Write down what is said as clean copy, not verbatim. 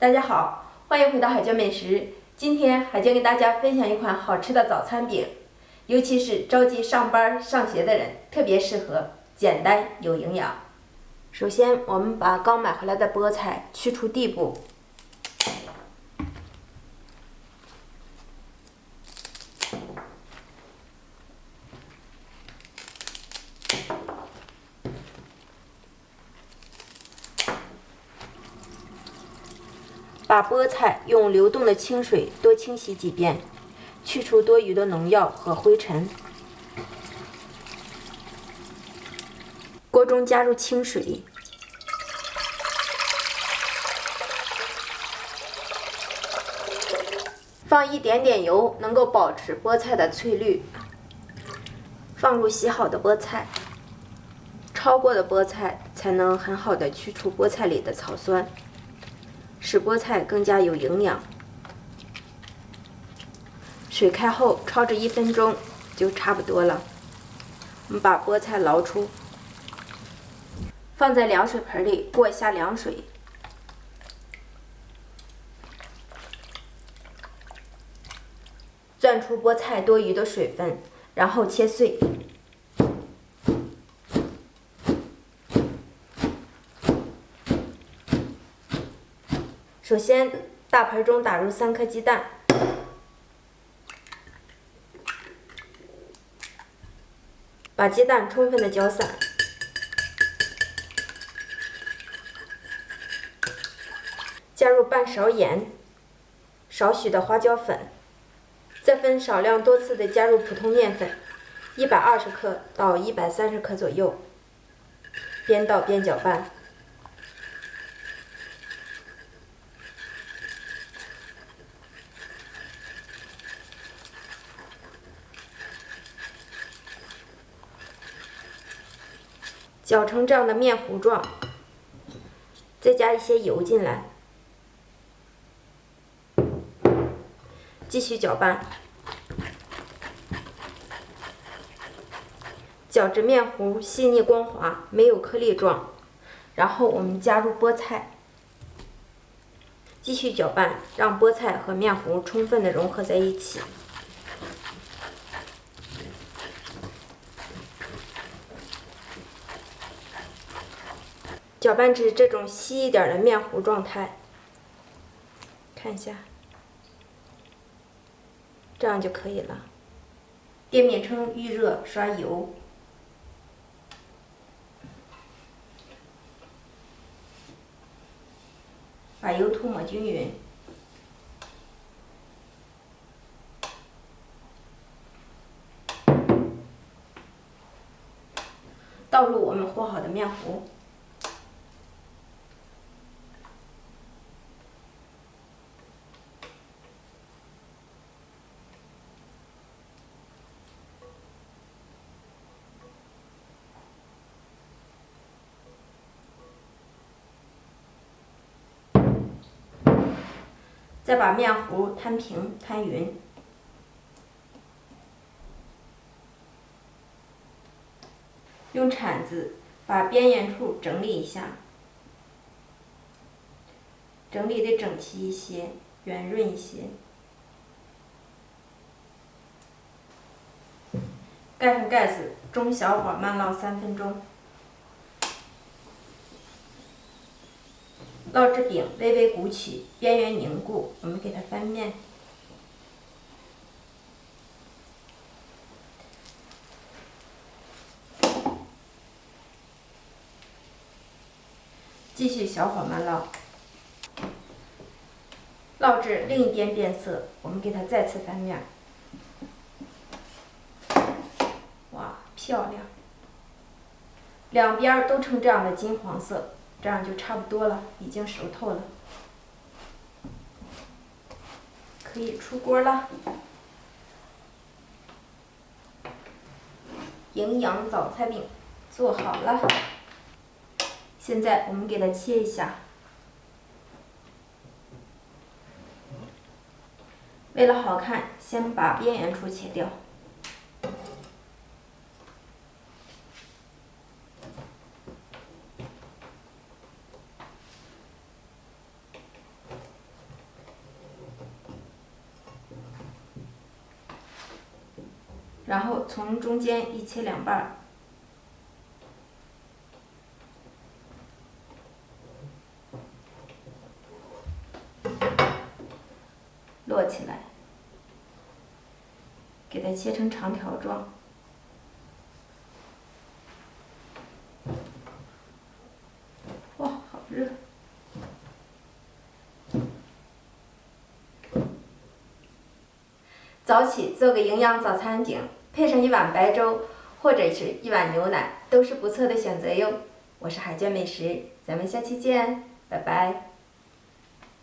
大家好，欢迎回到海椒美食。今天海椒给大家分享一款好吃的早餐饼，尤其是着急上班上学的人，特别适合，简单有营养。首先，我们把刚买回来的菠菜去除蒂部，把菠菜用流动的清水多清洗几遍，去除多余的农药和灰尘。锅中加入清水，放一点点油，能够保持菠菜的翠绿。放入洗好的菠菜，焯过的菠菜才能很好的去除菠菜里的草酸，使菠菜更加有营养。水开后焯制1分钟就差不多了。我们把菠菜捞出，放在凉水盆里过一下凉水。攥出菠菜多余的水分，然后切碎。首先，大盆中打入3颗鸡蛋，把鸡蛋充分的搅散，加入半勺盐，少许的花椒粉，再分少量多次的加入普通面粉，120克到130克左右，边倒边搅拌。搅成这样的面糊状，再加一些油进来，继续搅拌，搅至面糊细腻光滑，没有颗粒状。然后我们加入菠菜，继续搅拌，让菠菜和面糊充分的融合在一起。搅拌至这种稀一点的面糊状态，看一下，这样就可以了。电面铛预热，刷油，把油涂抹均匀，倒入我们和好的面糊。再把面糊摊平摊匀，用铲子把边缘处整理一下，整理得整齐一些，圆润一些。盖上盖子，中小火慢烙3分钟。烙制饼微微鼓起，边缘凝固，我们给它翻面。继续小火慢烙，烙至另一边变色，我们给它再次翻面。哇，漂亮！两边都呈这样的金黄色。这样就差不多了，已经熟透了，可以出锅了。营养早餐饼做好了，现在我们给它切一下。为了好看，先把边缘处切掉。然后从中间一切两半儿。摞起来，给它切成长条状。哇，好热！早起做个营养早餐饼，配上一碗白粥或者是一碗牛奶，都是不错的选择哟。我是海娟美食，咱们下期见，拜拜。